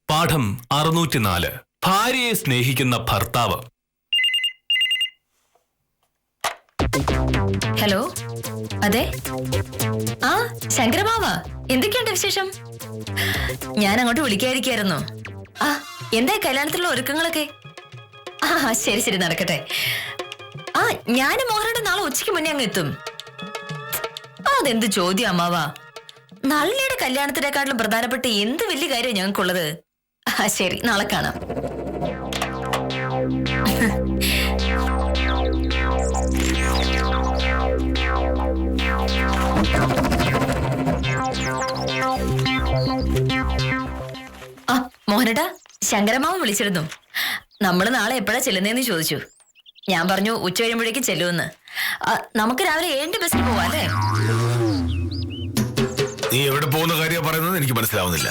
പാഠം 604. ഭാര്യയെ സ്നേഹിക്കുന്ന ഭർത്താവ്. ഹലോ, അതെ. ആ, ശങ്കരമാവ, എന്തൊക്കെയുണ്ട് വിശേഷം? ഞാൻ അങ്ങോട്ട് വിളിക്കാതിരിക്കായിരുന്നു. ആ, എന്താ കല്യാണത്തിലുള്ള ഒരുക്കങ്ങളൊക്കെ? ആ, ശരി ശരി, നടക്കട്ടെ. ആ, ഞാനും മോഹനയുടെ നാളെ ഉച്ചയ്ക്ക് മുന്നേ അങ്ങ് എത്തും. അതെന്ത് ചോദ്യം അമ്മാവ? നളിനിയുടെ കല്യാണത്തിനെക്കാട്ടിലും പ്രധാനപ്പെട്ട എന്ത് വലിയ കാര്യം ഞങ്ങൾക്കുള്ളത്? ആ, ശരി, നാളെ കാണാം. ആ, മോഹനേട്ടാ, ശങ്കരമാവൻ വിളിച്ചിരുന്നു. നമ്മള് നാളെ എപ്പോഴാ ചെല്ലുന്നേന്ന് ചോദിച്ചു. ഞാൻ പറഞ്ഞു ഉച്ച കഴിയുമ്പോഴേക്കും ചെല്ലുമെന്ന്. നമുക്ക് രാവിലെ 7 ബസ്സിന് പോവാ അല്ലേ? നീ എവിടെ പോകുന്ന കാര്യം പറയുന്നത് എനിക്ക് മനസ്സിലാവുന്നില്ല.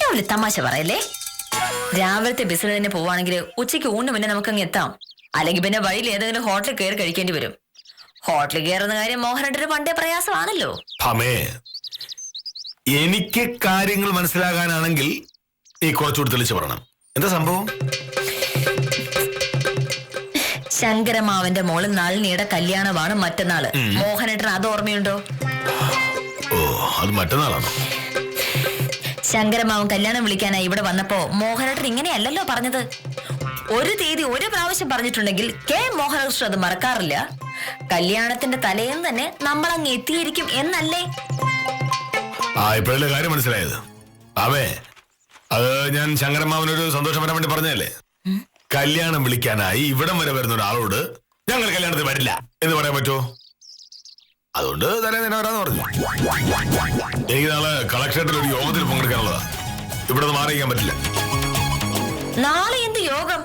രാവിലെ തമാശ പറയല്ലേ. രാവിലത്തെ ബസ്സിന് തന്നെ പോവാണെങ്കിൽ ഉച്ചയ്ക്ക് ഊണിന് മുന്നേ നമുക്കങ്ങ് എത്താം. അല്ലെങ്കിൽ പിന്നെ വഴിയിൽ ഏതെങ്കിലും ഹോട്ടലിൽ കയറി കഴിക്കേണ്ടി വരും. ഹോട്ടലിൽ കയറുന്ന കാര്യം മോഹനേട്ടന് പണ്ടേ പ്രയാസമാണല്ലോ. എനിക്ക് കാര്യങ്ങൾ മനസ്സിലാകാനാണെങ്കിൽ നീ കുറച്ചുകൂടി തെളിച്ച് പറയണം. എന്താ സംഭവം? ശങ്കരമാവന്റെ മോള് നളിനിയുടെ കല്യാണമാണ് മറ്റന്നാള്. മോഹനേട്ടൻ അത് ഓർമ്മയുണ്ടോ? ഓ, അത് മറ്റന്നാളാണോ? ശങ്കരമാവൻ കല്യാണം വിളിക്കാനായി ഇവിടെ വന്നപ്പോ മോഹനേട്ടൻ ഇങ്ങനെയല്ലല്ലോ പറഞ്ഞത്. ഒരു തീയതി ഒരു പ്രാവശ്യം പറഞ്ഞിട്ടുണ്ടെങ്കിൽ കെ മോഹനകൃഷ്ണൻ അത് മറക്കാറില്ല. കല്യാണത്തിന്റെ തലേന്ന് തന്നെ നമ്മൾ അങ്ങ് എത്തിയിരിക്കും എന്നല്ലേ? ഇപ്പോഴല്ലേ കാര്യം മനസ്സിലായത്. അത് ഞാൻ ശങ്കരമാവനൊരു സന്തോഷം വരാൻ വേണ്ടി പറഞ്ഞതല്ലേ. കല്യാണം വിളിക്കാനായി ഇവിടം വരെ വരുന്ന ഒരാളോട് ഞങ്ങൾ കല്യാണത്തിന് വരില്ല എന്ന് പറയാൻ പറ്റുമോ? അതുകൊണ്ട് തലേന്ന് വരാന്ന് പറഞ്ഞു. എനിക്ക് നാളെ കളക്ടറേറ്റിൽ ഒരു യോഗത്തിൽ പങ്കെടുക്കാനുള്ളതാ. ഇവിടെ നിന്ന് മാറിയിക്കാൻ പറ്റില്ല. നാളെ എന്ത് യോഗം?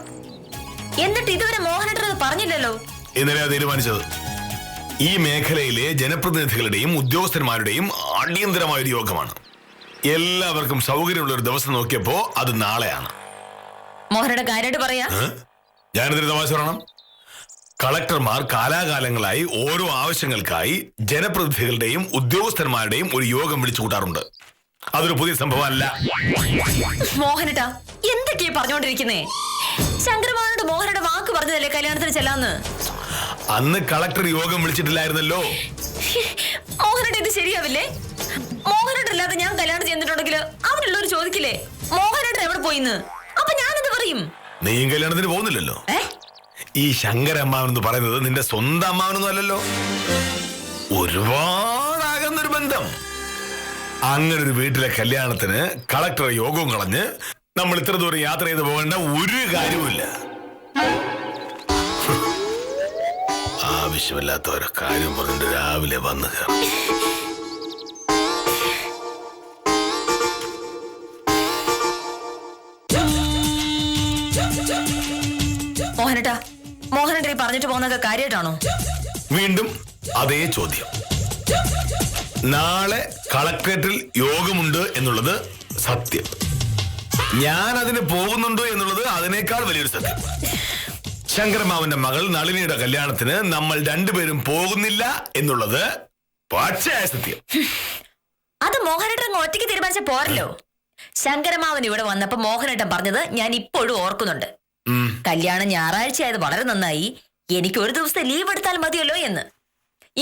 എന്നിട്ട് ഇതുവരെ മോഹനേട്ടൻ പറഞ്ഞില്ലല്ലോ. ഇന്നലെ തീരുമാനിച്ചത് ഈ മേഖലയിലെ ജനപ്രതിനിധികളുടെയും ഉദ്യോഗസ്ഥന്മാരുടെയും അടിയന്തരമായ ഒരു യോഗമാണ്. എല്ലാവർക്കും സൗകര്യമുള്ള ഒരു ദിവസം നോക്കിയപ്പോ അത് നാളെയാണ്. മോഹനയുടെ കാര്യമായിട്ട് പറയാ. ഞാനിതിന് തമാശ പറയണം. കളക്ടർമാർ കാലാകാലങ്ങളായി ഓരോ ആവശ്യങ്ങൾക്കായി ജനപ്രതിനിധികളുടെയും ഉദ്യോഗസ്ഥന്മാരുടെയും ഒരു യോഗം വിളിച്ചു കൂട്ടാറുണ്ട്. അതൊരു പുതിയ സംഭവമല്ല. മോഹനേട്ടാ, എന്തൊക്കെയാ പറഞ്ഞോണ്ടിരിക്കുന്നേ? ശങ്കരമാവനോട് മോഹനയുടെ വാക്ക് പറഞ്ഞതല്ലേ കല്യാണത്തിന് ചെല്ലാന്ന്? അന്ന് കളക്ടർ യോഗം വിളിച്ചിട്ടില്ലായിരുന്നല്ലോ. മോഹനേട്ട, ഇത് ശരിയാവില്ലേ? മോഹനേട്ടല്ലാതെ ഞാൻ കല്യാണം ചെയ്തിട്ടുണ്ടെങ്കിൽ അവിടെയുള്ളവർ ചോദിക്കില്ലേ മോഹനേട്ടൻ എവിടെ പോയിന്ന്? അപ്പൊ ഞാനെന്ത് പറയും? നീയും കല്യാണത്തിന് പോകുന്നില്ലല്ലോ. ഈ ശങ്കരമ്മാവൻ എന്ന് പറയുന്നത് നിന്റെ സ്വന്തം അമ്മാവനൊന്നും അല്ലല്ലോ. ഒരുപാടാകുന്നൊരു ബന്ധം. അങ്ങനെ ഒരു വീട്ടിലെ കല്യാണത്തിന് കളക്ടർ യോഗവും കളഞ്ഞ് നമ്മൾ ഇത്ര ദൂരം യാത്ര ചെയ്ത് പോകേണ്ട ഒരു കാര്യവുമില്ല. ആവശ്യമില്ലാത്ത ഓരോ കാര്യം പറഞ്ഞിട്ട് രാവിലെ വന്ന് കയറും. മോഹനേട്ടാ, മോഹനേട്ടൻ പറഞ്ഞിട്ട് പോകുന്നതൊക്കെ കാര്യമായിട്ടാണോ? വീണ്ടും അതേ ചോദ്യം. നാളെ കളക്ടറേറ്റിൽ യോഗമുണ്ട് എന്നുള്ളത് സത്യം. ഞാൻ അതിന് പോകുന്നുണ്ടോ എന്നുള്ളത് അതിനേക്കാൾ വലിയൊരു സത്യം. ശങ്കരമാവന്റെ മകൾ നളിനിയുടെ കല്യാണത്തിന് നമ്മൾ രണ്ടുപേരും പോകുന്നില്ല എന്നുള്ളത് പച്ചയായ സത്യം. അത് മോഹനേട്ടൻ ഒറ്റയ്ക്ക് തീരുമാനിച്ച പോരല്ലോ. ശങ്കരമാവൻ ഇവിടെ വന്നപ്പോ മോഹനേട്ടൻ പറഞ്ഞത് ഞാൻ ഇപ്പോഴും ഓർക്കുന്നുണ്ട്. കല്യാണം ഞായറാഴ്ച ആയത് വളരെ നന്നായി, എനിക്ക് ഒരു ദിവസത്തെ ലീവ് എടുത്താൽ മതിയല്ലോ എന്ന്.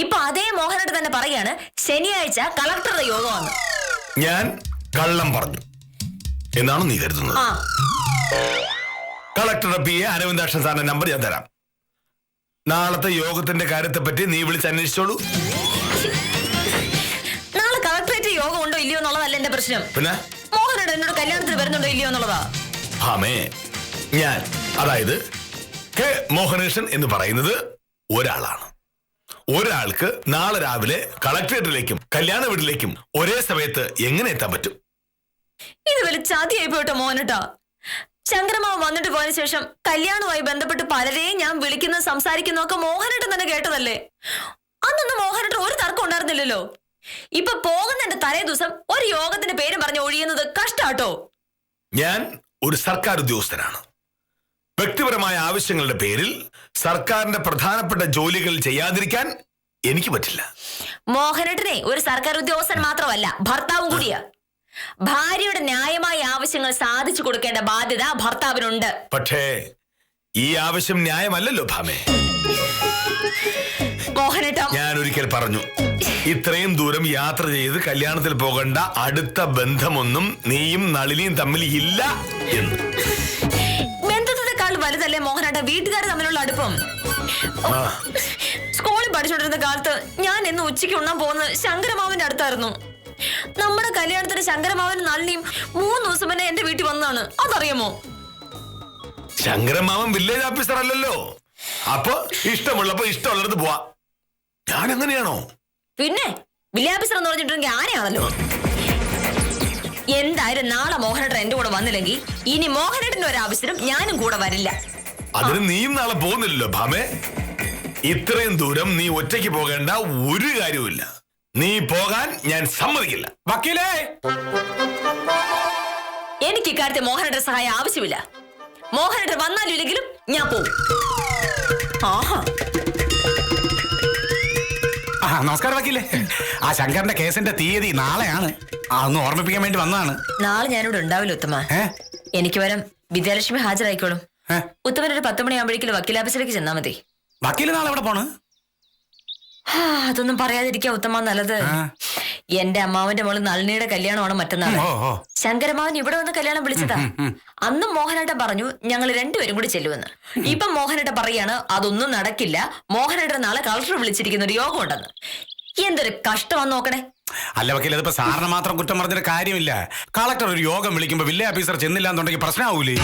ഇപ്പൊ അതേ മോഹനേട്ടൻ തന്നെ പറയാണ് ശനിയാഴ്ച കളക്ടറുടെ യോഗമാണ്. ഞാൻ കള്ളം പറഞ്ഞു എന്നാണ് നീ കരുതുന്നത്? കളക്ടറുടെ PA അരവിന്ദാക്ഷൻ സാറിന്റെ നമ്പർ ഞാൻ തരാം. നാളത്തെ യോഗത്തിന്റെ കാര്യത്തെ പറ്റി നീ വിളിച്ച് അന്വേഷിച്ചോളൂ. നാളെ കളക്ടറേറ്റ് യോഗം ഉണ്ടോ ഇല്ലയോ എന്നുള്ളതല്ല എന്റെ പ്രശ്നം. പിന്നെ മോഹനേട്ടൻ എന്നോട് കല്യാണത്തിന് വരുന്നുണ്ടോ ഇല്ലയോ എന്നുള്ളതാ. ഞാൻ, അതായത് കെ മോഹനകൃഷ്ണൻ എന്ന് പറയുന്നത് ഒരാളാണ്. ഒരാൾക്ക് നാളെ രാവിലെ കളക്ടറേറ്റിലേക്കും കല്യാണ വീട്ടിലേക്കും ഒരേ സമയത്ത് എങ്ങനെ എത്താൻ പറ്റും? ഇത് വലിയ ചതിയായി പോയിട്ടോ മോഹനേട്ടാ. ശങ്കരമാവൻ വന്നിട്ട് പോയതിനു ശേഷം കല്യാണവുമായി ബന്ധപ്പെട്ട് പലരെയും ഞാൻ വിളിക്കുന്ന സംസാരിക്കുന്നൊക്കെ മോഹനേട്ടൻ തന്നെ കേട്ടതല്ലേ. അന്നൊന്നും മോഹനേട്ടൻ ഒരു തർക്കം ഉണ്ടായിരുന്നില്ലല്ലോ. ഇപ്പൊ പോകുന്നതിന്റെ തലേ ദിവസം ഒരു യോഗത്തിന്റെ പേരും പറഞ്ഞ് ഒഴിയുന്നത് കഷ്ടാട്ടോ. ഞാൻ ഒരു സർക്കാർ ഉദ്യോഗസ്ഥനാണ്. വ്യക്തിപരമായ ആവശ്യങ്ങളുടെ പേരിൽ സർക്കാരിന്റെ പ്രധാനപ്പെട്ട ജോലികൾ ചെയ്യാതിരിക്കാൻ എനിക്ക് പറ്റില്ല. മോഹനേട്ടനെ ഒരു സർക്കാർ ഉദ്യോഗസ്ഥൻ മാത്രമല്ല, ഭർത്താവും കൂടിയാ. ഭാര്യയുടെ ന്യായമായ ആവശ്യങ്ങൾ സാധിച്ചു കൊടുക്കേണ്ട ബാധ്യത ഭർത്താവിനുണ്ട്. പക്ഷേ ഈ ആവശ്യം ന്യായമല്ലല്ലോ ഭാമേ. മോഹനേട്ട, ഞാൻ ഒരിക്കൽ പറഞ്ഞു, ഇത്രയും ദൂരം യാത്ര ചെയ്ത് കല്യാണത്തിൽ പോകേണ്ട അടുത്ത ബന്ധമൊന്നും നീയും നളിനിയും തമ്മിൽ ഇല്ല എന്ന്. ബന്ധത്തെക്കാൾ വലുതല്ലേ മോഹനേട്ട വീട്ടുകാർ തമ്മിലുള്ള അടുപ്പം. സ്കൂളിൽ പഠിച്ചുകൊണ്ടിരുന്ന കാലത്ത് ഞാൻ ഇന്ന് ഉച്ചയ്ക്ക് ഉണ്ണാൻ പോകുന്നത് ശങ്കരമാവന്റെ അടുത്തായിരുന്നു. നമ്മുടെ കല്യാണത്തിന് ശങ്കരമാവനും നളിനിയും 3 ദിവസം മുന്നേ എന്റെ വീട്ടിൽ വന്നതാണ്. അതറിയാമോ? ശങ്കരമാവൻ വില്ലേജ് ഓഫീസർ അല്ലല്ലോ. അപ്പൊ ഇഷ്ടമുള്ളപ്പോ ഇഷ്ടമുള്ളിടത്ത് പോവാ. ഞാൻ എങ്ങനെയാണോ? പിന്നെ വില്ലേജ് ഓഫീസർ എന്ന് പറഞ്ഞിട്ടുണ്ടെങ്കിൽ ആരെയാണല്ലോ. എന്തായാലും നാളെ മോഹനേട്ടൻ എന്റെ കൂടെ വന്നില്ലെങ്കിൽ ഇനി മോഹനേട്ടന്റെ ഒരു ആവശ്യം ഞാനും കൂടെ വരില്ല. അതിന് നീയും നാളെ പോകുന്നില്ലല്ലോ ഭാമേ. ഇത്രയും ദൂരം നീ ഒറ്റയ്ക്ക് പോകേണ്ട ഒരു കാര്യവുമില്ല. നീ പോകാൻ ഞാൻ സമ്മതിക്കില്ല. വക്കീലേ, എനിക്ക് ഇക്കാര്യത്തിൽ മോഹനേട്ടൻ സഹായം ആവശ്യമില്ല. മോഹനേട്ടൻ വന്നാലും ഇല്ലെങ്കിലും ഞാൻ പോകും. ആഹാ, നമസ്കാരം വക്കീലേ. ആ ശങ്കറിന്റെ കേസിന്റെ തീയതി നാളെയാണ്. അതൊന്ന് ഓർമ്മിപ്പിക്കാൻ വേണ്ടി വന്നതാണ്. നാളെ ഞാനിവിടെ ഉണ്ടാവില്ല ഉത്തമ. എനിക്ക് വരം വിദ്യാലക്ഷ്മി ഹാജരായിക്കോളും. ഉത്തമൻ ഒരു 10 മണിയാകുമ്പോഴേക്കും വക്കീലാഫീസിലേക്ക് ചെന്നാ മതി. വക്കീല് നാളെ എവിടെ പോണ്? അതൊന്നും പറയാതിരിക്കാ ഉത്തമ നല്ലത്. എന്റെ അമ്മാവന്റെ മോള് നളിനിയുടെ കല്യാണമാണ് മറ്റന്നാൾ. ശങ്കരമാവൻ ഇവിടെ വന്ന് കല്യാണം വിളിച്ചതാ. അന്നും മോഹനേട്ടൻ പറഞ്ഞു ഞങ്ങൾ രണ്ടുപേരും കൂടി ചെല്ലുമെന്ന്. ഇപ്പൊ മോഹനേട്ടൻ പറയാണ് അതൊന്നും നടക്കില്ല, മോഹനേട്ടൻ നാളെ കളക്ടർ വിളിച്ചിരിക്കുന്ന ഒരു യോഗം ഉണ്ടെന്ന്. എന്തൊരു കഷ്ടമാന്ന് നോക്കണേ. അല്ല വക്കീൽ, അതിപ്പോ സാറിന് മാത്രം കുറ്റം പറഞ്ഞിട്ട് കാര്യമില്ല. കളക്ടർ ഒരു യോഗം വിളിക്കുമ്പോ വില്ലേജ് ഓഫീസർ ചെന്നില്ല എന്നുണ്ടെങ്കിൽ പ്രശ്നമാവൂലേ?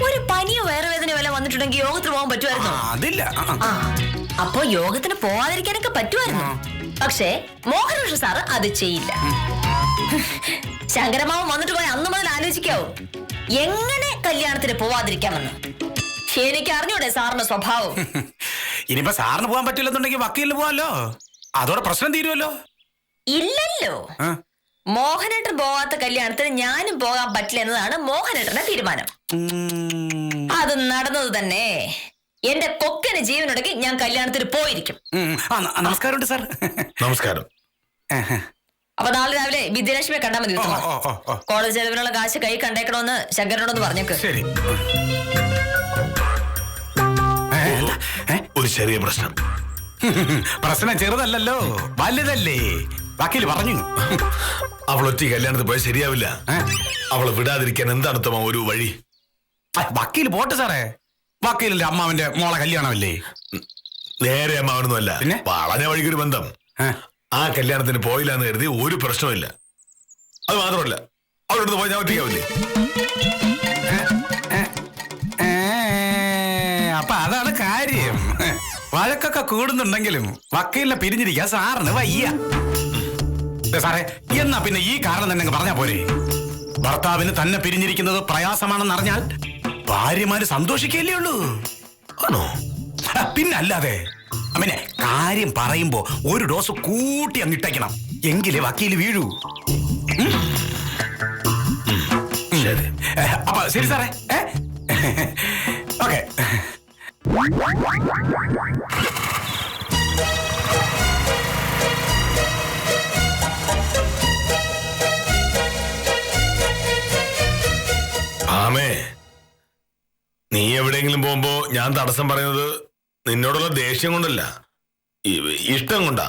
ഒരു പനിയോ വയറുവേദനയോ വല്ല വന്നിട്ടുണ്ടെങ്കിൽ യോഗത്തിന് പോകാൻ പറ്റുമായിരുന്നു. അതില്ല. അപ്പൊ യോഗത്തിന് പോവാതിരിക്കാനൊക്കെ പറ്റുമായിരുന്നു. പക്ഷേ മോഹനകൃഷ്ണ സാറ് അത് ചെയ്യില്ല. ശങ്കരമാവൻ വന്നിട്ട് പോയി അന്ന് മുതൽ ആലോചിക്കാവൂ എങ്ങനെ കല്യാണത്തിന് പോവാതിരിക്കാമെന്ന്. എനിക്ക് അറിഞ്ഞൂടെ സാറിന്റെ സ്വഭാവം. ഇനിയിപ്പോ സാറിന് പോകാൻ പറ്റില്ലെന്നുണ്ടെങ്കിൽ വക്കീലിന് പോവാല്ലോ. അതോടെ പ്രശ്നം തീരുമല്ലോ. ഇല്ലല്ലോ, മോഹനേട്ടൻ പോവാത്ത കല്യാണത്തിന് ഞാനും പോകാൻ പറ്റില്ല എന്നതാണ് മോഹനേട്ടന്റെ തീരുമാനം. അത് നടന്നത് തന്നെ. എന്റെ കൊക്കന് ജീവനുണ്ടെങ്കിൽ ഞാൻ കല്യാണത്തിന് പോയിരിക്കും. നമസ്കാരമുണ്ട് സാർ. നമസ്കാരം. അപ്പൊ നാളെ രാവിലെ വിദ്യാലക്ഷ്മിയെ കണ്ടാൽ മതി. കോളേജ് ചെലവിനുള്ള കാശ് കൈ കണ്ടേക്കണമെന്ന് ശങ്കരനോടൊന്ന് പറഞ്ഞേക്ക്. ശരി. ഒരു ചെറിയ പ്രശ്നം. പ്രശ്നം ചെറുതല്ലല്ലോ, വലുതല്ലേ. വക്കീല് പറഞ്ഞു അവൾ ഒറ്റ കല്യാണത്തിൽ പോയാൽ ശരിയാവില്ല. അവളെ വിടാതിരിക്കാൻ എന്താണ് ഉത്തമ ഒരു വഴി? വക്കീല് പോട്ടെ സാറേ. വക്കീലിന്റെ അമ്മാവന്റെ മോളെ കല്യാണമല്ലേ? നേരെ അമ്മാവനൊന്നുമല്ല, പിന്നെ വളഞ്ഞ വഴിക്കൊരു ബന്ധം. ആ കല്യാണത്തിന് പോയില്ല എന്ന് കരുതി ഒരു പ്രശ്നമില്ല. അത് മാത്രമല്ല, അവളോട് പോയി ഞാൻ ഒറ്റയ്ക്കാവില്ലേ? അപ്പൊ അതാണ് കാര്യം. വഴക്കൊക്കെ കൂടുന്നുണ്ടെങ്കിലും വക്കീലിനെ പിരിഞ്ഞിരിക്കാൻ സാറിന് വയ്യ. സാറേ, എന്നാ പിന്നെ ഈ കാരണം തന്നെ പറഞ്ഞാ പോരെ. ഭർത്താവിന് തന്നെ പിരിഞ്ഞിരിക്കുന്നത് പ്രയാസമാണെന്ന് അറിഞ്ഞാൽ ഭാര്യമാര് സന്തോഷിക്കല്ലേ ഉള്ളൂ. ആണോ? പിന്നല്ലാതെ. പിന്നെ കാര്യം പറയുമ്പോ ഒരു ഡോസ് കൂട്ടി അങ്ങിട്ടേക്കണം, എങ്കിലേ വക്കീല് വീഴൂ. ശരി. അപ്പൊ ശരി സാറേ. ഓക്കെ. ആമേ, നീ എവിടെയെങ്കിലും പോകുമ്പോ ഞാൻ തടസ്സം പറയുന്നത് നിന്നോടുള്ള ദേഷ്യം കൊണ്ടല്ല, ഇഷ്ടം കൊണ്ടാ.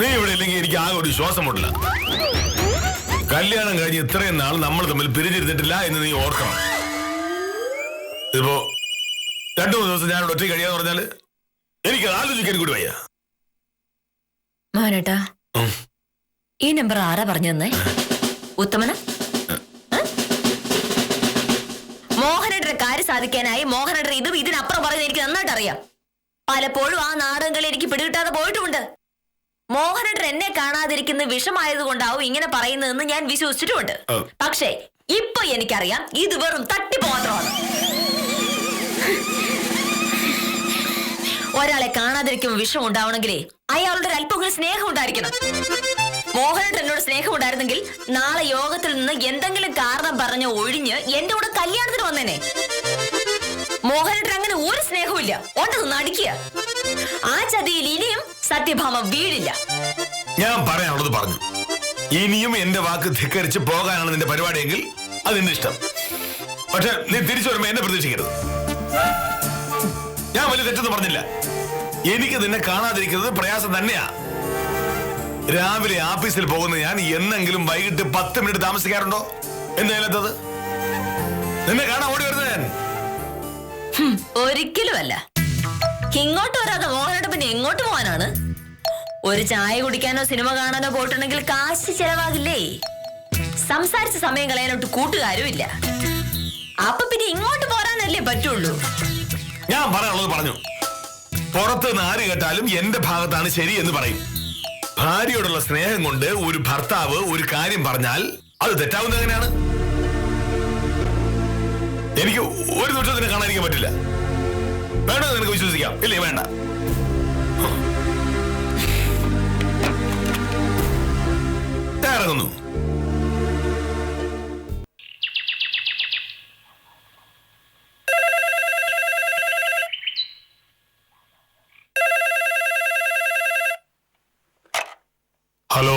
നീ ഇവിടെ ഇല്ലെങ്കിൽ എനിക്ക് ആകെ ഒരു ശ്വാസം മുട്ടില്ല. കല്യാണം കഴിഞ്ഞ് ഇത്രയും നാൾ നമ്മൾ തമ്മിൽ പിരിഞ്ഞിരുന്നിട്ടില്ല എന്ന് നീ ഓർക്കണം. ഇതിപ്പോ 2-3 ദിവസം ഞാൻ ഇവിടെ ഒറ്റ കഴിയാന്ന് പറഞ്ഞാല് എനിക്ക് ആലോചിക്കാൻ കൂടി വയ്യ. മോനേട്ടാ, ഈ നമ്പർ ആരാ പറഞ്ഞു തന്നെ? ഉത്തമന? മോഹനേട്ടന്റെ കാര്യം സാധിക്കാനായി മോഹനേട്ടൻ ഇതും ഇതിനപ്പുറം പറയുന്നത് എനിക്ക് നന്നായിട്ട് അറിയാം. പലപ്പോഴും ആ നാടകങ്ങളിൽ എനിക്ക് പിടികിട്ടാതെ പോയിട്ടുമുണ്ട്. മോഹനേട്ടൻ എന്നെ കാണാതിരിക്കുന്ന വിഷമായതുകൊണ്ടാവും ഇങ്ങനെ പറയുന്നതെന്ന് ഞാൻ വിശ്വസിച്ചിട്ടുമുണ്ട്. പക്ഷേ ഇപ്പൊ എനിക്കറിയാം ഇത് വെറും തട്ടിപ്പ് മാത്രമാണ്. ഒരാളെ കാണാതിരിക്കുമ്പോൾ വിഷം ഉണ്ടാവണമെങ്കിലേ അയാളുടെ ഒരു അല്പമെങ്കിലും സ്നേഹം ഉണ്ടായിരിക്കണം. മോഹനേട്ടൻ എന്നോട് സ്നേഹം ഉണ്ടായിരുന്നെങ്കിൽ നാളെ യോഗത്തിൽ നിന്ന് എന്തെങ്കിലും കാരണം പറഞ്ഞ് ഒഴിഞ്ഞ് എന്റെ കൂടെ കല്യാണത്തിന് വന്നേനെ. മോഹനേട്ടൻ അങ്ങനെ ഒരു സ്നേഹവും ഇല്ല, ഓണ്ടത് നടിക്കുക. ആ ചതിയിൽ ഇനിയും സത്യഭാമ വീഴില്ല. ഞാൻ പറയാനുള്ളത് പറഞ്ഞു. ഇനിയും എന്റെ വാക്ക് ധിക്കരിച്ച് പോകാനാണ് നിന്റെ പരിപാടിയെങ്കിൽ അത് നിന്റെ ഇഷ്ടം. പക്ഷെ നീ തിരിച്ചു വരുമ്പോ എന്നെ പ്രതീക്ഷിക്കരുത്. ഞാൻ വലിയ തെറ്റൊന്നും പറഞ്ഞില്ല. എനിക്ക് നിന്നെ കാണാതിരിക്കുന്നത് പ്രയാസം തന്നെയാ. രാവിലെ ആഫീസിൽ പോകുന്ന ഞാൻ എന്നെങ്കിലും വൈകിട്ട് 10 മിനിറ്റ് താമസിക്കാറുണ്ടോ? എന്തായാലത്തത് നിന്നെ കാണാൻ ഓടി വരുന്നത് ഞാൻ. ഒരിക്കലും അല്ല. ഇങ്ങോട്ട് വരാതെ മോഹനോട് പിന്നെ എങ്ങോട്ട് പോകാനാണ്? ഒരു ചായ കുടിക്കാനോ സിനിമ കാണാനോ പോയിട്ടുണ്ടെങ്കിൽ കാശ് ചെലവാകില്ലേ? സംസാരിച്ച സമയം കളയാനോട്ട് കൂട്ടുകാരും ഇല്ല. അപ്പൊ പിന്നെ ഇങ്ങോട്ട് പോരാനല്ലേ പറ്റുള്ളൂ. ഞാൻ പറയാനുള്ളത് പറഞ്ഞു. പുറത്ത് നാര് കേട്ടാലും എന്റെ ഭാഗത്താണ് ശരി എന്ന് പറയും. ഭാര്യയോടുള്ള സ്നേഹം കൊണ്ട് ഒരു ഭർത്താവ് ഒരു കാര്യം പറഞ്ഞാൽ അത് തെറ്റാവുന്നത് എങ്ങനെയാണ്? എനിക്ക് ഒരു നിമിഷം നിന്നെ കാണാതിരിക്കാൻ പറ്റില്ല. വേണ്ടോ നിനക്ക് വിശ്വസിക്കാം, ഇല്ലേ? വേണ്ട. ഇറങ്ങുന്നു. ഹലോ.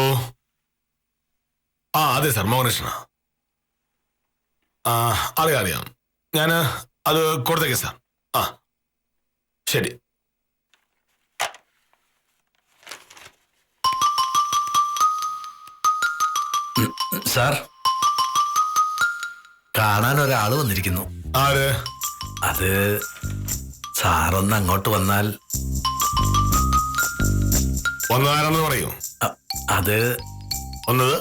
അതെ സാർ, മോഹനകൃഷ്ണ. അറിയാം. ഞാൻ അത് കൊടുത്തേക്കാം സാർ. ശരി. സാർ, കാണാൻ ഒരാള് വന്നിരിക്കുന്നു. ആര്? അത് സാറൊന്ന് അങ്ങോട്ട് വന്നാൽ. വന്നതാരെന്ന് പറയൂ. അത് വന്നത്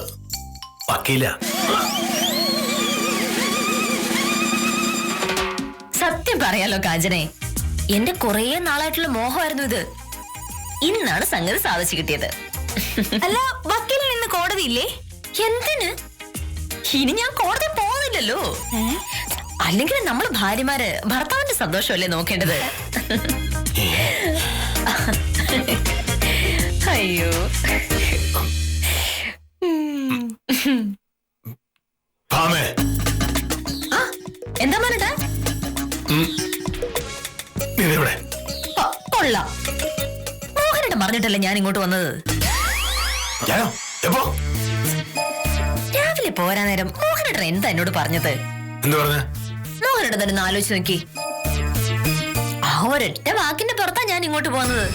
വക്കീല. സത്യം പറയാലോ കാഞ്ചനെ, എന്റെ കുറേ നാളായിട്ടുള്ള മോഹമായിരുന്നു ഇത്. ഇന്നാണ് സംഗതി സാധിച്ചു കിട്ടിയത്. അല്ല, വക്കീലിന് ഇന്ന് കോടതിയില്ലേ? എന്തിന്? ഇനി ഞാൻ കോടതി പോകുന്നില്ലല്ലോ. അല്ലെങ്കിൽ നമ്മൾ ഭാര്യമാര് ഭർത്താവിന്റെ സന്തോഷമല്ലേ നോക്കേണ്ടത്? അയ്യോ. എന്താ പറഞ്ഞ കൊള്ളാം. മോഹനേട്ടൻ പറഞ്ഞിട്ടല്ലേ ഞാൻ ഇങ്ങോട്ട് വന്നത്. രാവിലെ പോരാ നേരം മോഹനേട്ടൻ എന്താ എന്നോട് പറഞ്ഞത്? മോഹനേട്ടൻ തന്നെ ആലോചിച്ച് നോക്കി. ആ ഒരൊറ്റ വാക്കിന്റെ പുറത്താ ഞാൻ ഇങ്ങോട്ട് പോകുന്നത്.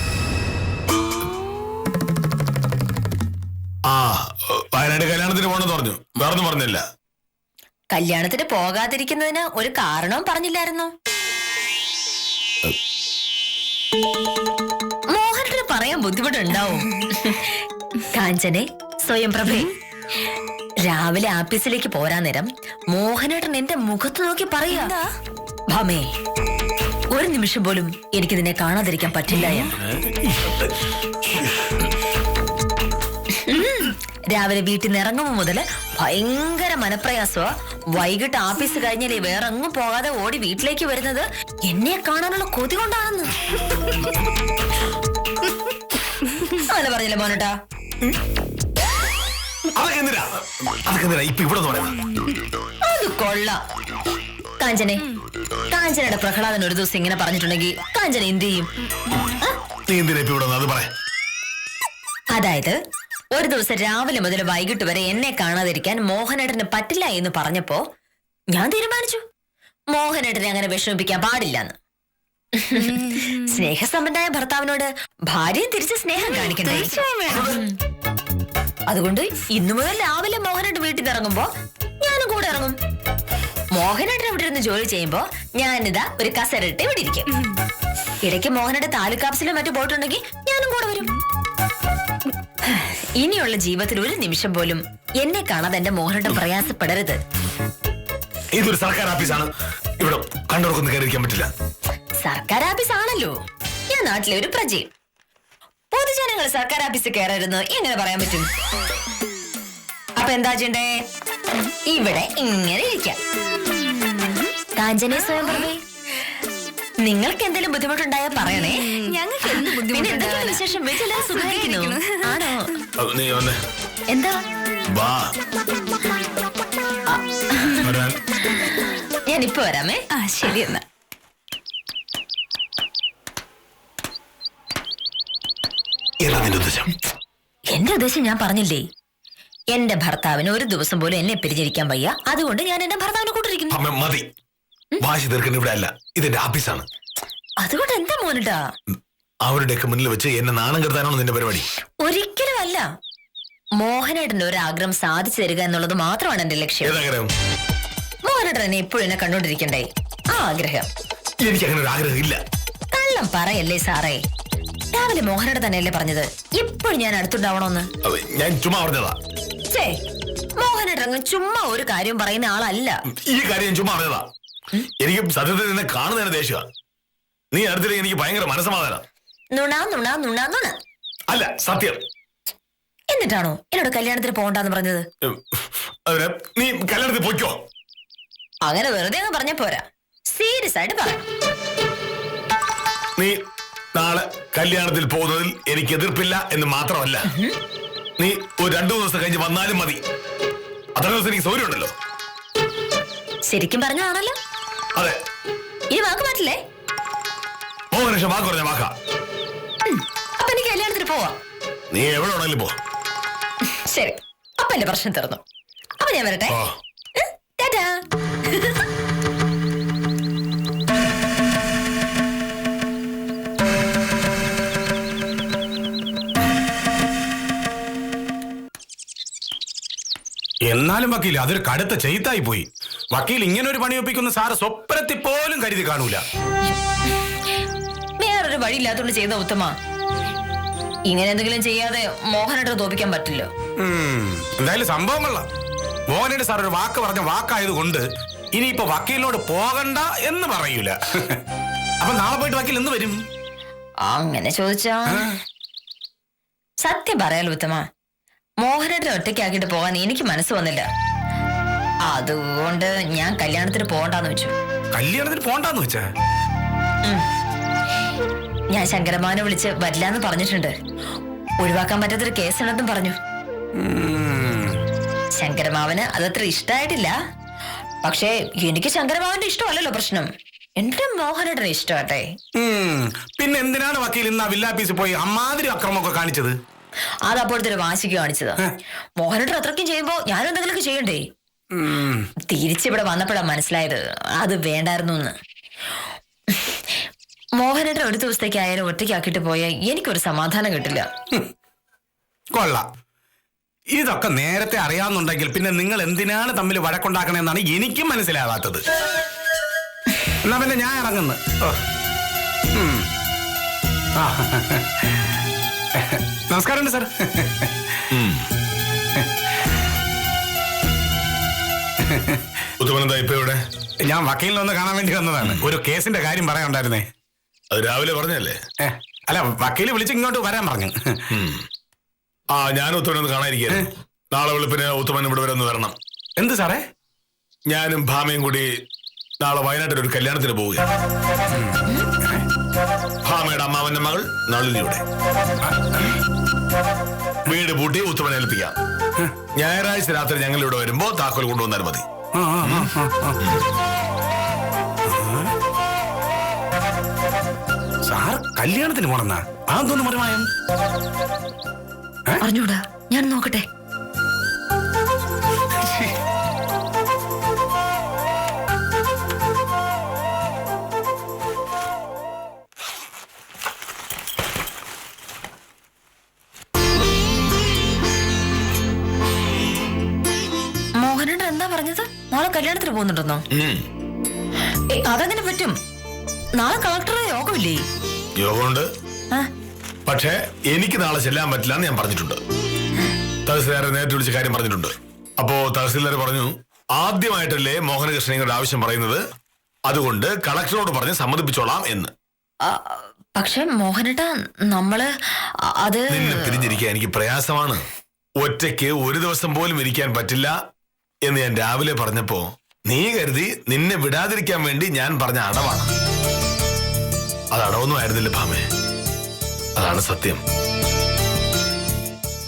വയനാട് കല്യാണത്തിന് പോണെന്ന് പറഞ്ഞു, വേറൊന്നും പറഞ്ഞില്ല. കല്യാണത്തിന് പോകാതിരിക്കുന്നതിന് ഒരു കാരണവും പറഞ്ഞില്ലായിരുന്നു. മോഹനേട്ടന് പറയാൻ ബുദ്ധിമുട്ടുണ്ടാവും. കാഞ്ചനെ, സ്വയംപ്രഭേ, രാവിലെ ആഫീസിലേക്ക് പോരാ നേരം മോഹനേട്ടൻ എന്റെ മുഖത്ത് നോക്കി പറയാ, ഭാമേ, ഒരു നിമിഷം പോലും എനിക്ക് നിന്നെ കാണാതിരിക്കാൻ പറ്റില്ല. രാവിലെ വീട്ടിൽ നിന്ന് ഇറങ്ങുമ്പോ മുതല് ഭയങ്കര മനപ്രയാസോ. വൈകിട്ട് ആഫീസ് കഴിഞ്ഞാലേ വേറെ അങ്ങും പോകാതെ ഓടി വീട്ടിലേക്ക് വരുന്നത് എന്നെ കാണാനുള്ള കൊതി കൊണ്ടാണെന്ന്. അങ്ങനെ പറഞ്ഞില്ലേ മോനേട്ടാ? അത് കൊള്ളാം. കാഞ്ചനെ, കാഞ്ചനയുടെ പ്രഹ്ലാദൻ ഒരു ദിവസം ഇങ്ങനെ പറഞ്ഞിട്ടുണ്ടെങ്കിൽ കാഞ്ചന എന്ത് ചെയ്യും? അതായത് ഒരു ദിവസം രാവിലെ മുതൽ വൈകിട്ട് വരെ എന്നെ കാണാതിരിക്കാൻ മോഹനേട്ടന് പറ്റില്ല എന്ന് പറഞ്ഞപ്പോ ഞാൻ തീരുമാനിച്ചു മോഹനേട്ടനെ അങ്ങനെ വിഷമിപ്പിക്കാൻ പാടില്ലെന്ന്. സ്നേഹസമ്പന്നനായ ഭർത്താവിനോട് ഭാര്യയും തിരിച്ച് സ്നേഹം കാണിക്കണ്ടേ? അതുകൊണ്ട് ഇന്നു മുതൽ രാവിലെ മോഹനേട്ടൻ വീട്ടിൽ നിന്ന് ഇറങ്ങുമ്പോ ഞാനും കൂടെ ഇറങ്ങും. മോഹനേട്ടൻ ഇവിടെ ഇരുന്ന് ജോലി ചെയ്യുമ്പോ ഞാനിതാ ഒരു കസരട്ട് ഇവിടെ ഇരിക്കും. ഇടയ്ക്ക് മോഹനേട്ടൻ താലൂക്ക് ഓഫീസിലും മറ്റു പോയിട്ടുണ്ടെങ്കിൽ ഞാനും കൂടെ വരും. ഇനിയുള്ള ജീവിതത്തിൽ ഒരു നിമിഷം പോലും എന്നെ കാണാതെ എന്റെ മോഹനേട്ടൻ പ്രയാസപ്പെടരുത്. ഇതൊരു സർക്കാർ ഓഫീസാണ്, ഇവിടെ കണ്ടവർക്കൊന്നും കയറിയിരിക്കാൻ പറ്റില്ല. സർക്കാർ ഓഫീസ് ആണല്ലോ, ഞാൻ നാട്ടിലെ ഒരു പ്രജയും. പൊതുജനങ്ങൾ സർക്കാർ ഓഫീസിൽ കയറരുന്ന് എങ്ങനെ പറയാൻ പറ്റും? അപ്പൊ എന്താ ചെയ്യണ്ടേ? ഇവിടെ ഇങ്ങനെ ഇരിക്കാം. കാഞ്ചനെ, സ്വയംപ്രഭേ, നിങ്ങൾക്ക് എന്തെങ്കിലും ബുദ്ധിമുട്ടുണ്ടായാ പറയണേ. ഞങ്ങൾക്ക് എന്ത് പിന്നെ എന്തൊക്കെയാണ് വിശേഷം? വീട്ടിലെല്ലാം സുഖമായിരിക്കുന്നു? ആണോ? എന്താ? ഞാൻ ഇപ്പൊ വരാമേ. ശരി എന്നാ. എന്താ നിന്റെ ഉദ്ദേശം? എന്റെ ഉദ്ദേശം ഞാൻ പറഞ്ഞില്ലേ, എന്റെ ഭർത്താവിന് ഒരു ദിവസം പോലും എന്നെ പിരിഞ്ഞിരിക്കാൻ വയ്യ. അതുകൊണ്ട് ഞാൻ എന്റെ ഭർത്താവിനെ കൂട്ടിരിക്കുന്നു. അമ്മ മതി, വാശി തീർക്കുന്ന ഇവിടെ അല്ല, ഇതെന്റെ ആഫീസാണ്. അതുകൊണ്ട് എന്താ മോനിട്ടാ? അവരുടെയൊക്കെ മുന്നിൽ വെച്ച് എന്നെ നാണം കെടുത്താനാണോ നിന്റെ പരിപാടി? ഒരിക്കലും അല്ല. മോഹനേട്ടന്റെ ഒരു ആഗ്രഹം സാധിച്ചു തരിക എന്നുള്ളത് മാത്രമാണ് എന്റെ ലക്ഷ്യം. ഏതാഗ്രഹം? മോഹനേട്ടൻ എന്നെ എപ്പോഴും എന്നെ കണ്ടോണ്ടിരിക്കണ്ടേ, ആ ആഗ്രഹം. എനിക്ക് അങ്ങനെ ഒരു ആഗ്രഹം ഇല്ല. കള്ളം പറയല്ലേ സാറേ. രാവിലെ മോഹനേട്ടൻ തന്നെയല്ലേ പറഞ്ഞത് ഇപ്പോഴും ഞാൻ അടുത്തുണ്ടാവണോന്ന്? ഞാൻ ചുമ്മാ പറഞ്ഞതാ. ചേ, മോഹനേട്ടൻ ചുമ്മാ ഒരു കാര്യം പറയുന്ന ആളല്ല. ഈ കാര്യം ഞാൻ ചുമ്മാ പറഞ്ഞതാ. എനിക്ക് സത്യത്തിൽ നിന്നെ കാണുന്നതിന് ദേഷ്യമാണ്. നീ അടുത്തില്ലെങ്കിൽ എനിക്ക് ഭയങ്കര മനസ്സമാധാനം. നുണ നുണ നുണ നുണ. അല്ല, സത്യം. എന്നിട്ടാണോ എന്നോട് കല്യാണത്തിന് പോകണ്ടെന്ന് പറഞ്ഞത്? അതിന് നീ കല്യാണത്തിൽ പോയിക്കോ. അങ്ങനെ വെറുതെ അങ്ങ് പറഞ്ഞ പോരാ, സീരിയസ് ആയിട്ട് പറ. നീ നാളെ കല്യാണത്തിൽ പോകുന്നതിൽ എനിക്ക് എതിർപ്പില്ല എന്ന് മാത്രമല്ല, നീ ഒരു 2-3 ദിവസം കഴിഞ്ഞ് വന്നാലും മതി. അത്ര ദിവസം എനിക്ക് സൗകര്യം ഉണ്ടല്ലോ. ശരിക്കും പറഞ്ഞതാണല്ലോ. അതെ. ഇനി വാക്ക് മാറ്റില്ലേ? മോഹനേഷ വാക്ക് പറഞ്ഞ വാക്കാ. അപ്പൊ എനിക്ക് കല്യാണത്തിന് പോവാ. നീ എവിടെ വേണമെങ്കിലും പോ. ശരി, അപ്പൊ എന്റെ പ്രശ്നം തീർന്നു. അപ്പൊ ഞാൻ വരട്ടെ. ഓ. ടാറ്റാ. എന്നാലും വക്കീൽ അതൊരു കടുത്ത ചെയ്ത്തായി പോയി. വക്കീൽ ഇങ്ങനെ ഒരു പണി ഒപ്പിക്കുന്ന സാറ് സ്വപ്നത്തിൽ പോലും കരുതി കാണൂല. വേറൊരു വഴിയില്ലാത്തോണ്ട് ചെയ്ത ഉത്തമ. ഇങ്ങനെ എന്തെങ്കിലും ചെയ്യാതെ മോഹനേട്ടനെ തോപ്പിക്കാൻ പറ്റില്ല. എന്തായാലും സംഭവം കൊള്ളാം. മോഹനയുടെ സാർ ഒരു വാക്ക് പറഞ്ഞ വാക്കായത് കൊണ്ട് ഇനിയിപ്പോ വക്കീലിനോട് പോകണ്ട എന്ന് പറയൂല. അപ്പൊ നാളെ പോയിട്ട് വക്കീൽ എന്ന് വരും? അങ്ങനെ ചോദിച്ചാ സത്യം പറയാലോ ഉത്തമ, മോഹനേട്ടനെ ഒറ്റയ്ക്കാക്കിട്ട് പോകാൻ എനിക്ക് മനസ്സ് വന്നില്ല. അതുകൊണ്ട് ഞാൻ കല്യാണത്തിന് പോകണ്ടെന്ന് വെച്ചു. കല്യാണത്തിന് പോണ്ടെന്ന് വെച്ചാ? ഞാൻ ശങ്കരമാവനെ വിളിച്ച് വരില്ലാന്ന് പറഞ്ഞിട്ടുണ്ട്. ഒഴിവാക്കാൻ പറ്റാത്തൊരു കേസുണ്ടെന്നും പറഞ്ഞു. ശങ്കരമാവന് അതത്ര ഇഷ്ടമായിട്ടില്ല. പക്ഷേ എനിക്ക് ശങ്കരമാവന്റെ ഇഷ്ടമല്ലല്ലോ പ്രശ്നം, എന്റെ മോഹനേട്ടനെ ഇഷ്ടമാട്ടെ. പിന്നെ എന്തിനാണ് വക്കീൽ ഇന്ന് ആ വില്ലാപ്പീസിൽ പോയി അമ്മാതിരി അക്രമമൊക്കെ കാണിച്ചത്? അത് അപ്പോഴത്തെ ഒരു വാശിക്ക് കാണിച്ചതാ. മോഹനേട്ടൻ അത്രയ്ക്കും ചെയ്യുമ്പോ ഞാനും എന്തെങ്കിലുമൊക്കെ ചെയ്യണ്ടേ? തിരിച്ചിവിടെ വന്നപ്പോഴാണ് മനസ്സിലായത് അത് വേണ്ടായിരുന്നു എന്ന്. മോഹനേട്ടൻ ഒരു ദിവസത്തേക്ക് ആയാലും ഒറ്റയ്ക്കാക്കിട്ട് പോയാൽ എനിക്കൊരു സമാധാനം കിട്ടില്ല. കൊള്ളാം. ഇതൊക്കെ നേരത്തെ അറിയാവുന്നുണ്ടെങ്കിൽ പിന്നെ നിങ്ങൾ എന്തിനാണ് തമ്മിൽ വഴക്കുണ്ടാക്കണെന്നാണ് എനിക്കും മനസ്സിലാവാത്തത്. എന്നാ പിന്നെ ഞാൻ ഇറങ്ങുന്നു. നമസ്കാരമുണ്ട് സാർ. ഇപ്പൊ ഇവിടെ ഞാൻ വക്കീലിനെ ഒന്ന് കാണാൻ വേണ്ടി വന്നതാണ്. ഒരു കേസിന്റെ കാര്യം പറയാനുണ്ടായിരുന്നേ. അത് രാവിലെ പറഞ്ഞല്ലേ? അല്ല, വക്കീല് വിളിച്ച് ഇങ്ങോട്ട് വരാൻ പറഞ്ഞു. ആ, ഞാൻ ഉത്തമനൊന്ന് കാണാതിരിക്കുന്നു. നാളെ വെളുപ്പിന് ഉത്തമൻ ഇവിടെ വരെ ഒന്ന് വരണം. എന്ത് സാറേ? ഞാനും ഭാമയും കൂടി നാളെ വയനാട്ടിൽ ഒരു കല്യാണത്തിന് പോവുക. ഭാമയുടെ അമ്മാവന്റെ മകൾ നളിനിയുടെ. വീട് പൂട്ടി ഉത്തമനെ ഏൽപ്പിക്കാം. ഞായറാഴ്ച രാത്രി ഞങ്ങൾ ഇവിടെ വരുമ്പോ താക്കോൽ കൊണ്ടുവന്നാൽ മതി. സാർ കല്യാണത്തിന് പോണെന്നാ? അതൊന്നും മറിമായം അറിഞ്ഞൂടാ, ഞാൻ നോക്കട്ടെ. മോഹനേട്ടൻ എന്താ പറഞ്ഞത്? നാളെ കല്യാണത്തിന് പോകുന്നുണ്ടെന്നോ? അതെങ്ങനെ പറ്റും? നാളെ കളക്ടറുടെ യോഗമില്ലേ? യോഗമുണ്ട്, പക്ഷേ എനിക്ക് നാളെ ചെല്ലാൻ പറ്റില്ല എന്ന് ഞാൻ പറഞ്ഞിട്ടുണ്ട്. തഹസിൽദാരെ നേരിട്ട് വിളിച്ച കാര്യം പറഞ്ഞിട്ടുണ്ട്. അപ്പോ തഹസിൽദാർ പറഞ്ഞു, ആദ്യമായിട്ടല്ലേ മോഹനകൃഷ്ണൻ ഇങ്ങോട്ട് ആവശ്യം പറയുന്നത്, അതുകൊണ്ട് കളക്ടറോട് പറഞ്ഞ് സമ്മതിപ്പിച്ചോളാം എന്ന്. പക്ഷെ മോഹനേട്ടാ, നമ്മള് അത് നിന്നെ പിരിഞ്ഞിരിക്കാൻ എനിക്ക് പ്രയാസമാണ്. ഒറ്റയ്ക്ക് ഒരു ദിവസം പോലും ഇരിക്കാൻ പറ്റില്ല എന്ന് ഞാൻ രാവിലെ പറഞ്ഞപ്പോ നീ കരുതി നിന്നെ വിടാതിരിക്കാൻ വേണ്ടി ഞാൻ പറഞ്ഞ അടവാണ്. അത് അടവൊന്നും ആയിരുന്നില്ല ഭാമേ, അതാണ് സത്യം.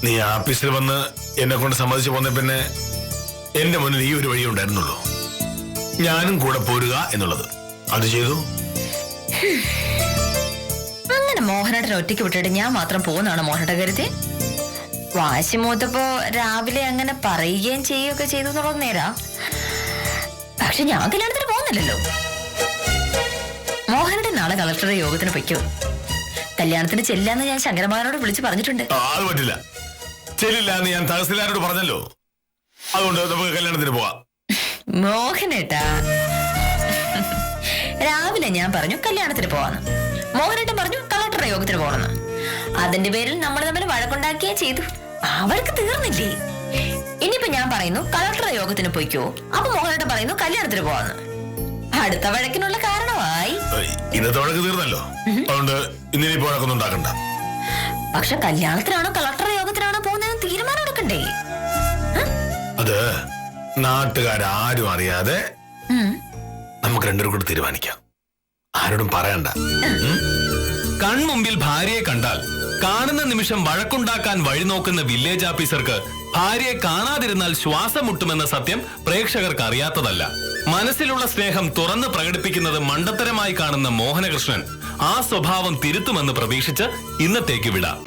നീ ആഫീസിൽ വന്ന് എന്നെ കൊണ്ട് സമ്മതിച്ചു പോന്ന പിന്നെ എന്റെ മുന്നിൽ ഈ ഒരു വഴി ഉണ്ടായിരുന്നുള്ളൂ, ഞാനും കൂടെ പോരുക എന്നുള്ളത്. അത് ചെയ്തു. അങ്ങനെ മോഹനേട്ടനെ ഒറ്റയ്ക്ക് വിട്ടിട്ട് ഞാൻ മാത്രം പോകുന്നതാണ് മോഹനേട്ട കരുതി. വാശി മൂത്തപ്പോ രാവിലെ അങ്ങനെ പറയുകയും ചെയ്യുകയൊക്കെ ചെയ്തു എന്നുള്ളത് നേരാ. പക്ഷെ ഞാൻ കല്യാണത്തിന് പോകുന്നില്ലല്ലോ. മോഹനേട്ടൻ നാളെ കളക്ടറുടെ യോഗത്തിന് പൊയ്ക്കോ. കല്യാണത്തിന് ചെല്ലാന്ന് ഞാൻ ശങ്കരമാനോട് വിളിച്ചു പറഞ്ഞിട്ടുണ്ട്. അത് പറ്റില്ല, ചെല്ലില്ല എന്ന് ഞാൻ തഹസിൽദാരോട് പറഞ്ഞല്ലോ. അതുകൊണ്ട് നമുക്ക് കല്യാണത്തിന് പോവാം. മോഹനേട്ടാ, രാവിലെ ഞാൻ പറഞ്ഞു കല്യാണത്തിന് പോവാന്ന്. മോഹനേട്ടൻ പറഞ്ഞു കളക്ടറുടെ യോഗത്തിന് പോകണമെന്ന്. അതിന്റെ പേരിൽ നമ്മൾ തമ്മിൽ വഴക്കുണ്ടാക്കിയേ ചെയ്തു. അവർക്ക് തീർന്നില്ലേ? ഇനിയിപ്പോ ഞാൻ പറയുന്നു കളക്ടറുടെ യോഗത്തിന് പൊയ്ക്കോ, അപ്പൊ മോഹനേട്ടൻ പറയുന്നു കല്യാണത്തിന് പോവാന്ന്. അടുത്ത വഴക്കിനുള്ള കാരണമായി. ഇന്നത്തെ വഴക്ക് തീർന്നല്ലോ, അതുകൊണ്ട് ഇന്നിപ്പോ വഴക്കൊന്നും ഉണ്ടാക്കണ്ട. പക്ഷെ കല്യാണത്തിനാണോ കളക്ടറുടെ യോഗത്തിനാണോ പോകുന്നതെന്ന് തീരുമാനം എടുക്കണ്ടേ? അത് നാട്ടുകാരും അറിയാതെ നമുക്ക് രണ്ടുപേരും കൂടി തീരുമാനിക്കാം. ആരോടും പറയണ്ട. കൺമുമ്പിൽ ഭാര്യയെ കണ്ടാൽ കാണുന്ന നിമിഷം വഴക്കുണ്ടാക്കാൻ വഴി നോക്കുന്ന വില്ലേജ് ഓഫീസർക്ക് ഭാര്യയെ കാണാതിരുന്നാൽ ശ്വാസം മുട്ടുമെന്ന സത്യം പ്രേക്ഷകർക്ക് അറിയാത്തതല്ല. മനസ്സിലുള്ള സ്നേഹം തുറന്ന് പ്രകടിപ്പിക്കുന്നത് മണ്ടത്തരമായി കാണുന്ന മോഹനകൃഷ്ണൻ ആ സ്വഭാവം തിരുത്തുമെന്ന് പ്രതീക്ഷിച്ച് ഇന്നത്തേക്ക് വിടാം.